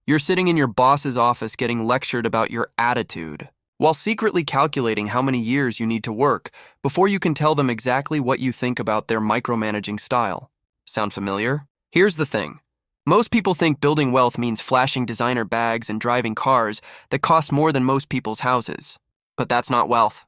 You're sitting in your boss's office getting lectured about your attitude, while secretly calculating how many years you need to work before you can tell them exactly what you think about their micromanaging style. Sound familiar? Here's the thing. Most people think building wealth means flashing designer bags and driving cars that cost more than most people's houses. But that's not wealth.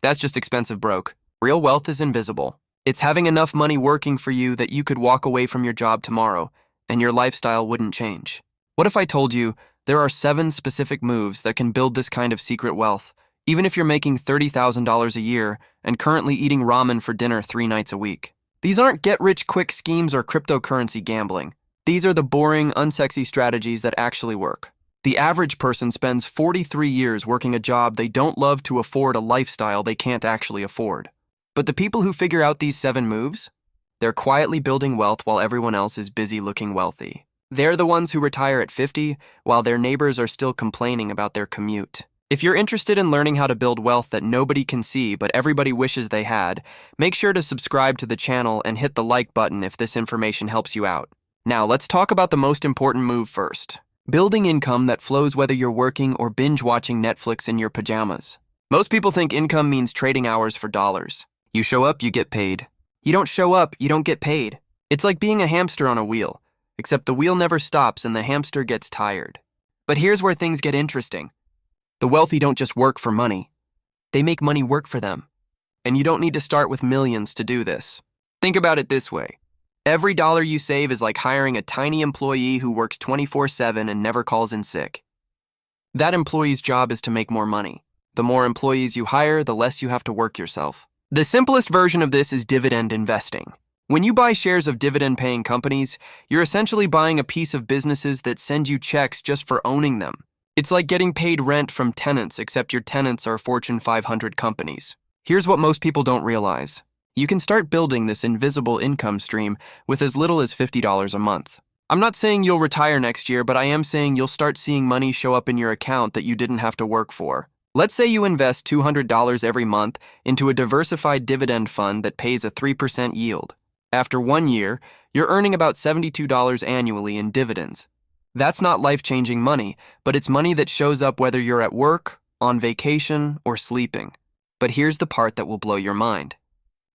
That's just expensive broke. Real wealth is invisible. It's having enough money working for you that you could walk away from your job tomorrow and your lifestyle wouldn't change. What if I told you there are 7 specific moves that can build this kind of secret wealth, even if you're making $30,000 a year and currently eating ramen for dinner 3 nights a week? These aren't get-rich-quick schemes or cryptocurrency gambling. These are the boring, unsexy strategies that actually work. The average person spends 43 years working a job they don't love to afford a lifestyle they can't actually afford. But the people who figure out these 7 moves, they're quietly building wealth while everyone else is busy looking wealthy. They're the ones who retire at 50 while their neighbors are still complaining about their commute. If you're interested in learning how to build wealth that nobody can see but everybody wishes they had, make sure to subscribe to the channel and hit the like button if this information helps you out. Now, let's talk about the most important move first. Building income that flows whether you're working or binge-watching Netflix in your pajamas. Most people think income means trading hours for dollars. You show up, you get paid. You don't show up, you don't get paid. It's like being a hamster on a wheel, except the wheel never stops and the hamster gets tired. But here's where things get interesting. The wealthy don't just work for money. They make money work for them. And you don't need to start with millions to do this. Think about it this way. Every dollar you save is like hiring a tiny employee who works 24/7 and never calls in sick. That employee's job is to make more money. The more employees you hire, the less you have to work yourself. The simplest version of this is dividend investing. When you buy shares of dividend-paying companies, you're essentially buying a piece of businesses that send you checks just for owning them. It's like getting paid rent from tenants, except your tenants are Fortune 500 companies. Here's what most people don't realize. You can start building this invisible income stream with as little as $50 a month. I'm not saying you'll retire next year, but I am saying you'll start seeing money show up in your account that you didn't have to work for. Let's say you invest $200 every month into a diversified dividend fund that pays a 3% yield. After 1 year, you're earning about $72 annually in dividends. That's not life-changing money, but it's money that shows up whether you're at work, on vacation, or sleeping. But here's the part that will blow your mind.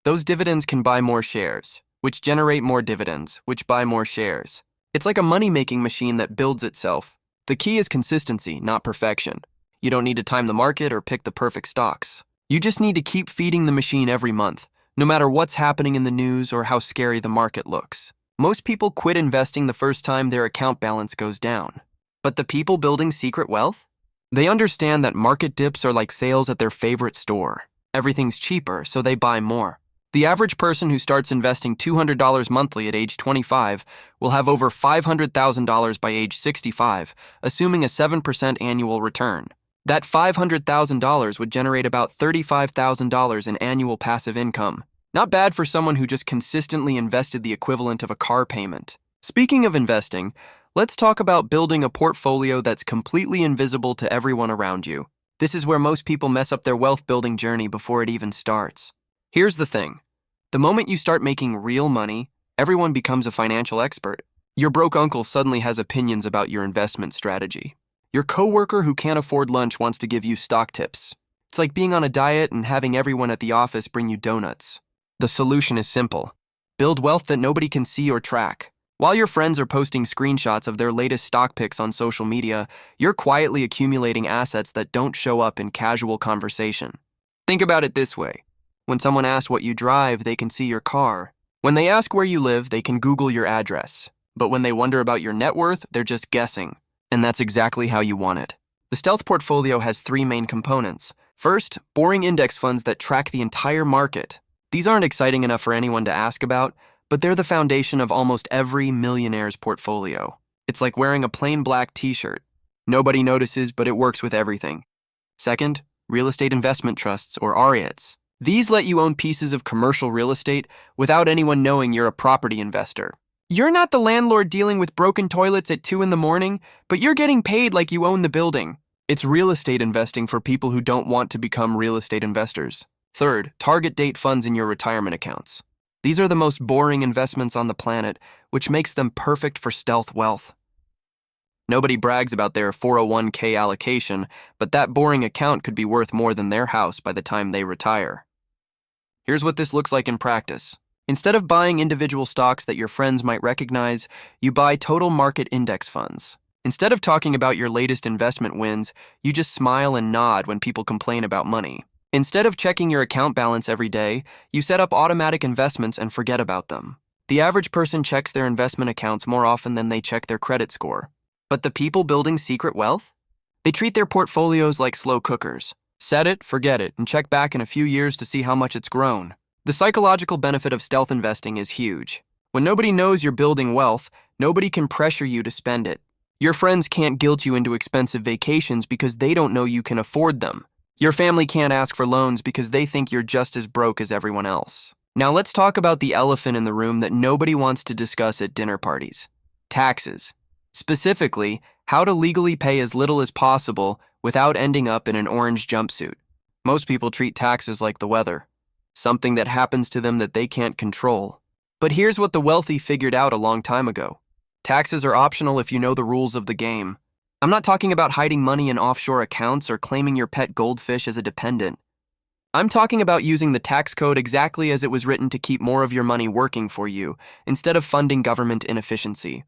Those dividends can buy more shares, which generate more dividends, which buy more shares. It's like a money-making machine that builds itself. The key is consistency, not perfection. You don't need to time the market or pick the perfect stocks. You just need to keep feeding the machine every month, no matter what's happening in the news or how scary the market looks. Most people quit investing the first time their account balance goes down. But the people building secret wealth? They understand that market dips are like sales at their favorite store. Everything's cheaper, so they buy more. The average person who starts investing $200 monthly at age 25 will have over $500,000 by age 65, assuming a 7% annual return. That $500,000 would generate about $35,000 in annual passive income. Not bad for someone who just consistently invested the equivalent of a car payment. Speaking of investing, let's talk about building a portfolio that's completely invisible to everyone around you. This is where most people mess up their wealth-building journey before it even starts. Here's the thing. The moment you start making real money, everyone becomes a financial expert. Your broke uncle suddenly has opinions about your investment strategy. Your coworker who can't afford lunch wants to give you stock tips. It's like being on a diet and having everyone at the office bring you donuts. The solution is simple. Build wealth that nobody can see or track. While your friends are posting screenshots of their latest stock picks on social media, you're quietly accumulating assets that don't show up in casual conversation. Think about it this way. When someone asks what you drive, they can see your car. When they ask where you live, they can Google your address. But when they wonder about your net worth, they're just guessing. And that's exactly how you want it. The stealth portfolio has 3 main components. First, boring index funds that track the entire market. These aren't exciting enough for anyone to ask about, but they're the foundation of almost every millionaire's portfolio. It's like wearing a plain black t-shirt. Nobody notices, but it works with everything. Second, real estate investment trusts, or REITs. These let you own pieces of commercial real estate without anyone knowing you're a property investor. You're not the landlord dealing with broken toilets at 2 in the morning, but you're getting paid like you own the building. It's real estate investing for people who don't want to become real estate investors. Third, target date funds in your retirement accounts. These are the most boring investments on the planet, which makes them perfect for stealth wealth. Nobody brags about their 401k allocation, but that boring account could be worth more than their house by the time they retire. Here's what this looks like in practice. Instead of buying individual stocks that your friends might recognize, you buy total market index funds. Instead of talking about your latest investment wins, you just smile and nod when people complain about money. Instead of checking your account balance every day, you set up automatic investments and forget about them. The average person checks their investment accounts more often than they check their credit score. But the people building secret wealth? They treat their portfolios like slow cookers. Set it, forget it, and check back in a few years to see how much it's grown. The psychological benefit of stealth investing is huge. When nobody knows you're building wealth, nobody can pressure you to spend it. Your friends can't guilt you into expensive vacations because they don't know you can afford them. Your family can't ask for loans because they think you're just as broke as everyone else. Now let's talk about the elephant in the room that nobody wants to discuss at dinner parties. Taxes. Specifically, how to legally pay as little as possible without ending up in an orange jumpsuit. Most people treat taxes like the weather, something that happens to them that they can't control. But here's what the wealthy figured out a long time ago. Taxes are optional if you know the rules of the game. I'm not talking about hiding money in offshore accounts or claiming your pet goldfish as a dependent. I'm talking about using the tax code exactly as it was written to keep more of your money working for you, instead of funding government inefficiency.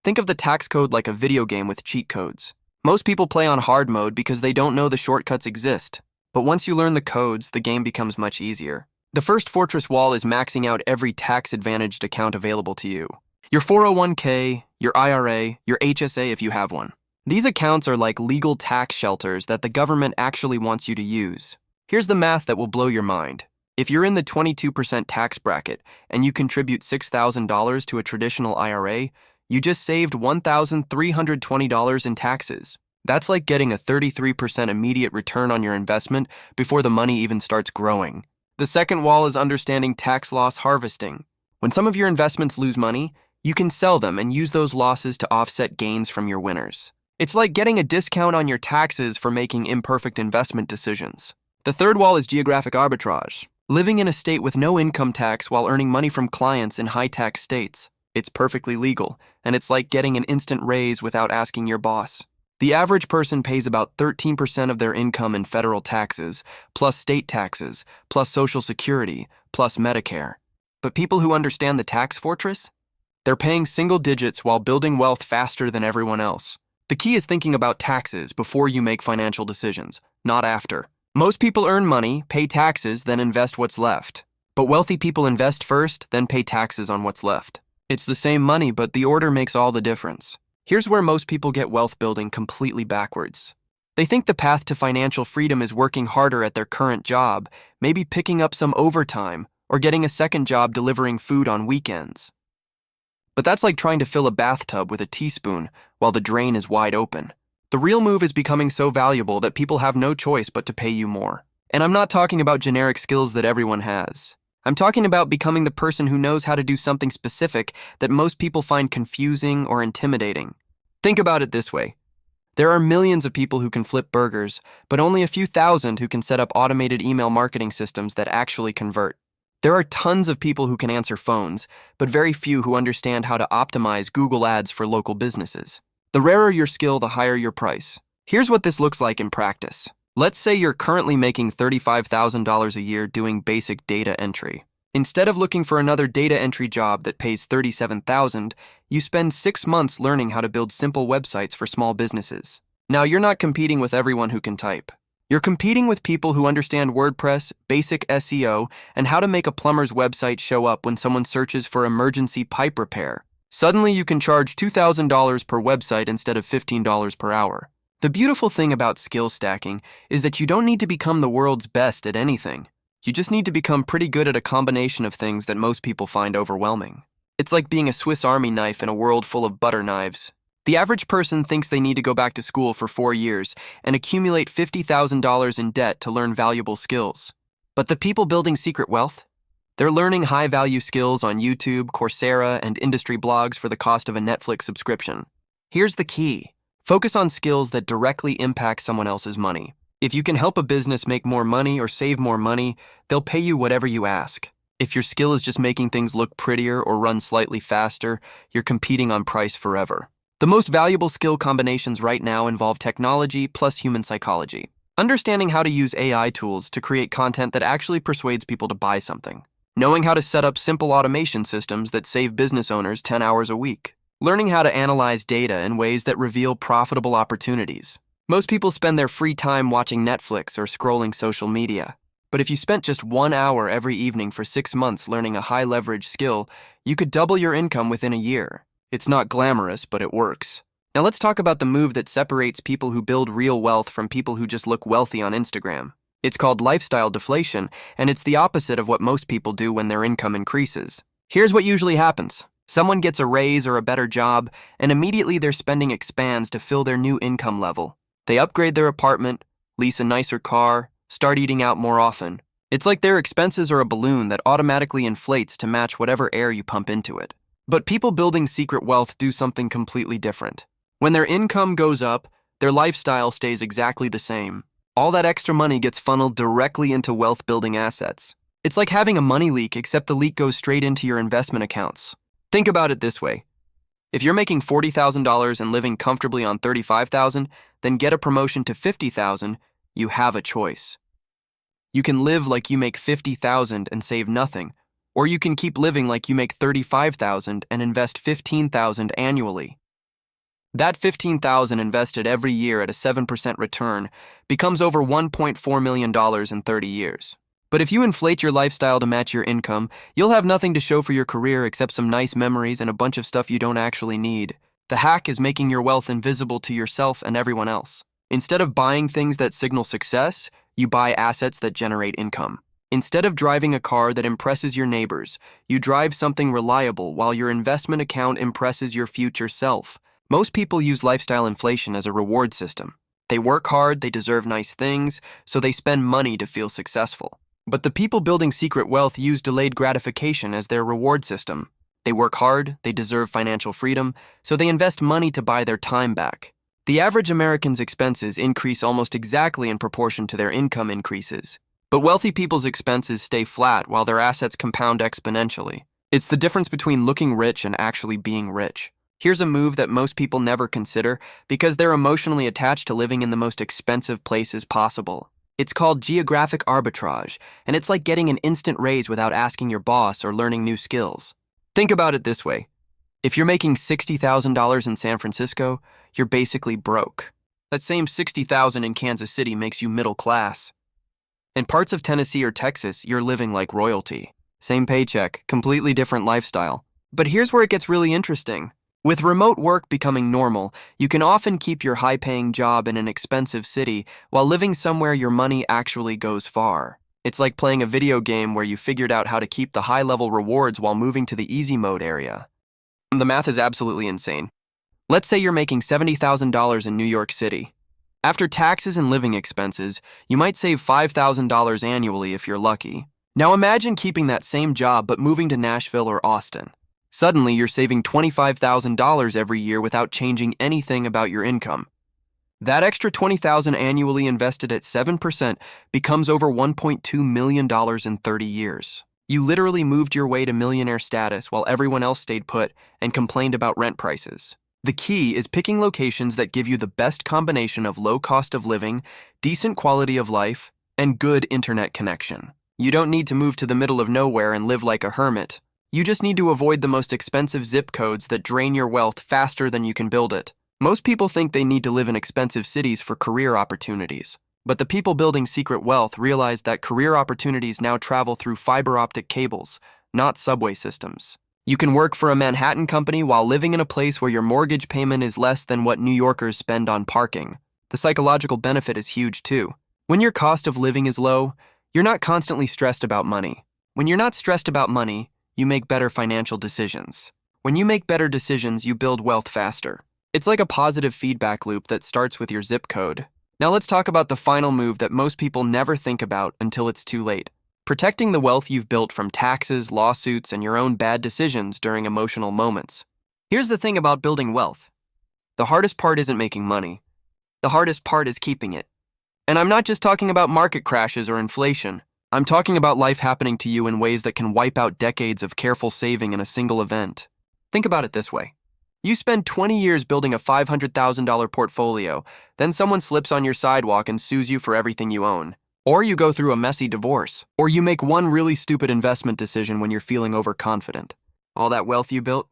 Think of the tax code like a video game with cheat codes. Most people play on hard mode because they don't know the shortcuts exist. But once you learn the codes, the game becomes much easier. The first fortress wall is maxing out every tax-advantaged account available to you. Your 401k, your IRA, your HSA if you have one. These accounts are like legal tax shelters that the government actually wants you to use. Here's the math that will blow your mind. If you're in the 22% tax bracket and you contribute $6,000 to a traditional IRA, you just saved $1,320 in taxes. That's like getting a 33% immediate return on your investment before the money even starts growing. The second wall is understanding tax loss harvesting. When some of your investments lose money, you can sell them and use those losses to offset gains from your winners. It's like getting a discount on your taxes for making imperfect investment decisions. The third wall is geographic arbitrage, living in a state with no income tax while earning money from clients in high-tax states. It's perfectly legal, and it's like getting an instant raise without asking your boss. The average person pays about 13% of their income in federal taxes, plus state taxes, plus Social Security, plus Medicare. But people who understand the tax fortress? They're paying single digits while building wealth faster than everyone else. The key is thinking about taxes before you make financial decisions, not after. Most people earn money, pay taxes, then invest what's left. But wealthy people invest first, then pay taxes on what's left. It's the same money, but the order makes all the difference. Here's where most people get wealth building completely backwards. They think the path to financial freedom is working harder at their current job, maybe picking up some overtime, or getting a second job delivering food on weekends. But that's like trying to fill a bathtub with a teaspoon while the drain is wide open. The real move is becoming so valuable that people have no choice but to pay you more. And I'm not talking about generic skills that everyone has. I'm talking about becoming the person who knows how to do something specific that most people find confusing or intimidating. Think about it this way. There are millions of people who can flip burgers, but only a few thousand who can set up automated email marketing systems that actually convert. There are tons of people who can answer phones, but very few who understand how to optimize Google Ads for local businesses. The rarer your skill, the higher your price. Here's what this looks like in practice. Let's say you're currently making $35,000 a year doing basic data entry. Instead of looking for another data entry job that pays $37,000, you spend 6 months learning how to build simple websites for small businesses. Now, you're not competing with everyone who can type. You're competing with people who understand WordPress, basic SEO, and how to make a plumber's website show up when someone searches for emergency pipe repair. Suddenly, you can charge $2,000 per website instead of $15 per hour. The beautiful thing about skill stacking is that you don't need to become the world's best at anything. You just need to become pretty good at a combination of things that most people find overwhelming. It's like being a Swiss Army knife in a world full of butter knives. The average person thinks they need to go back to school for 4 years and accumulate $50,000 in debt to learn valuable skills. But the people building secret wealth? They're learning high-value skills on YouTube, Coursera, and industry blogs for the cost of a Netflix subscription. Here's the key. Focus on skills that directly impact someone else's money. If you can help a business make more money or save more money, they'll pay you whatever you ask. If your skill is just making things look prettier or run slightly faster, you're competing on price forever. The most valuable skill combinations right now involve technology plus human psychology. Understanding how to use AI tools to create content that actually persuades people to buy something. Knowing how to set up simple automation systems that save business owners 10 hours a week. Learning how to analyze data in ways that reveal profitable opportunities. Most people spend their free time watching Netflix or scrolling social media. But if you spent just 1 hour every evening for 6 months learning a high-leverage skill, you could double your income within a year. It's not glamorous, but it works. Now let's talk about the move that separates people who build real wealth from people who just look wealthy on Instagram. It's called lifestyle deflation, and it's the opposite of what most people do when their income increases. Here's what usually happens. Someone gets a raise or a better job, and immediately their spending expands to fill their new income level. They upgrade their apartment, lease a nicer car, start eating out more often. It's like their expenses are a balloon that automatically inflates to match whatever air you pump into it. But people building secret wealth do something completely different. When their income goes up, their lifestyle stays exactly the same. All that extra money gets funneled directly into wealth-building assets. It's like having a money leak, except the leak goes straight into your investment accounts. Think about it this way. If you're making $40,000 and living comfortably on $35,000, then get a promotion to $50,000, you have a choice. You can live like you make $50,000 and save nothing, or you can keep living like you make $35,000 and invest $15,000 annually. That $15,000 invested every year at a 7% return becomes over $1.4 million in 30 years. But if you inflate your lifestyle to match your income, you'll have nothing to show for your career except some nice memories and a bunch of stuff you don't actually need. The hack is making your wealth invisible to yourself and everyone else. Instead of buying things that signal success, you buy assets that generate income. Instead of driving a car that impresses your neighbors, you drive something reliable while your investment account impresses your future self. Most people use lifestyle inflation as a reward system. They work hard, they deserve nice things, so they spend money to feel successful. But the people building secret wealth use delayed gratification as their reward system. They work hard, they deserve financial freedom, so they invest money to buy their time back. The average American's expenses increase almost exactly in proportion to their income increases. But wealthy people's expenses stay flat while their assets compound exponentially. It's the difference between looking rich and actually being rich. Here's a move that most people never consider because they're emotionally attached to living in the most expensive places possible. It's called geographic arbitrage, and it's like getting an instant raise without asking your boss or learning new skills. Think about it this way. If you're making $60,000 in San Francisco, you're basically broke. That same $60,000 in Kansas City makes you middle class. In parts of Tennessee or Texas, you're living like royalty. Same paycheck, completely different lifestyle. But here's where it gets really interesting. With remote work becoming normal, you can often keep your high-paying job in an expensive city while living somewhere your money actually goes far. It's like playing a video game where you figured out how to keep the high-level rewards while moving to the easy mode area. The math is absolutely insane. Let's say you're making $70,000 in New York City. After taxes and living expenses, you might save $5,000 annually if you're lucky. Now imagine keeping that same job but moving to Nashville or Austin. Suddenly, you're saving $25,000 every year without changing anything about your income. That extra $20,000 annually invested at 7% becomes over $1.2 million in 30 years. You literally moved your way to millionaire status while everyone else stayed put and complained about rent prices. The key is picking locations that give you the best combination of low cost of living, decent quality of life, and good internet connection. You don't need to move to the middle of nowhere and live like a hermit. You just need to avoid the most expensive zip codes that drain your wealth faster than you can build it. Most people think they need to live in expensive cities for career opportunities. But the people building secret wealth realize that career opportunities now travel through fiber optic cables, not subway systems. You can work for a Manhattan company while living in a place where your mortgage payment is less than what New Yorkers spend on parking. The psychological benefit is huge too. When your cost of living is low, you're not constantly stressed about money. When you're not stressed about money, you make better financial decisions. When you make better decisions, you build wealth faster. It's like a positive feedback loop that starts with your zip code. Now let's talk about the final move that most people never think about until it's too late. Protecting the wealth you've built from taxes, lawsuits, and your own bad decisions during emotional moments. Here's the thing about building wealth. The hardest part isn't making money. The hardest part is keeping it. And I'm not just talking about market crashes or inflation. I'm talking about life happening to you in ways that can wipe out decades of careful saving in a single event. Think about it this way. You spend 20 years building a $500,000 portfolio, then someone slips on your sidewalk and sues you for everything you own. Or you go through a messy divorce. Or you make one really stupid investment decision when you're feeling overconfident. All that wealth you built?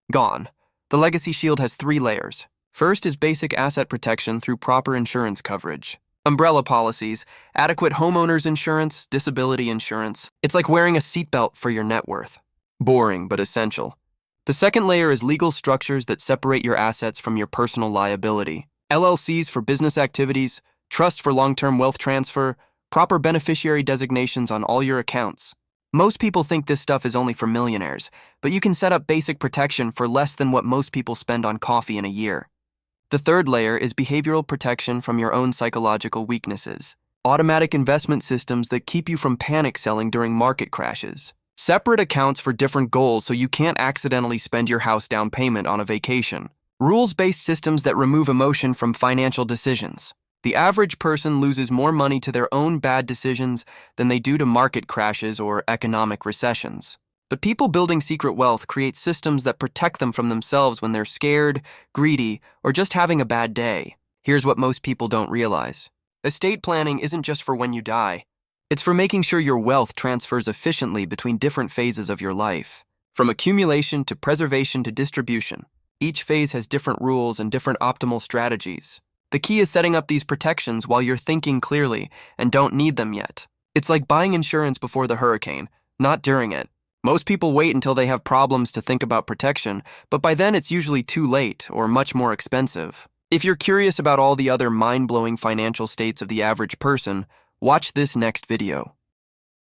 Gone. The Legacy Shield has 3 layers. First is basic asset protection through proper insurance coverage. Umbrella policies, adequate homeowners insurance, disability insurance. It's like wearing a seatbelt for your net worth. Boring, but essential. The second layer is legal structures that separate your assets from your personal liability. LLCs for business activities, trusts for long-term wealth transfer, proper beneficiary designations on all your accounts. Most people think this stuff is only for millionaires, but you can set up basic protection for less than what most people spend on coffee in a year. The third layer is behavioral protection from your own psychological weaknesses. Automatic investment systems that keep you from panic selling during market crashes. Separate accounts for different goals so you can't accidentally spend your house down payment on a vacation. Rules-based systems that remove emotion from financial decisions. The average person loses more money to their own bad decisions than they do to market crashes or economic recessions. But people building secret wealth create systems that protect them from themselves when they're scared, greedy, or just having a bad day. Here's what most people don't realize. Estate planning isn't just for when you die. It's for making sure your wealth transfers efficiently between different phases of your life. From accumulation to preservation to distribution. Each phase has different rules and different optimal strategies. The key is setting up these protections while you're thinking clearly and don't need them yet. It's like buying insurance before the hurricane, not during it. Most people wait until they have problems to think about protection, but by then it's usually too late or much more expensive. If you're curious about all the other mind-blowing financial states of the average person, watch this next video.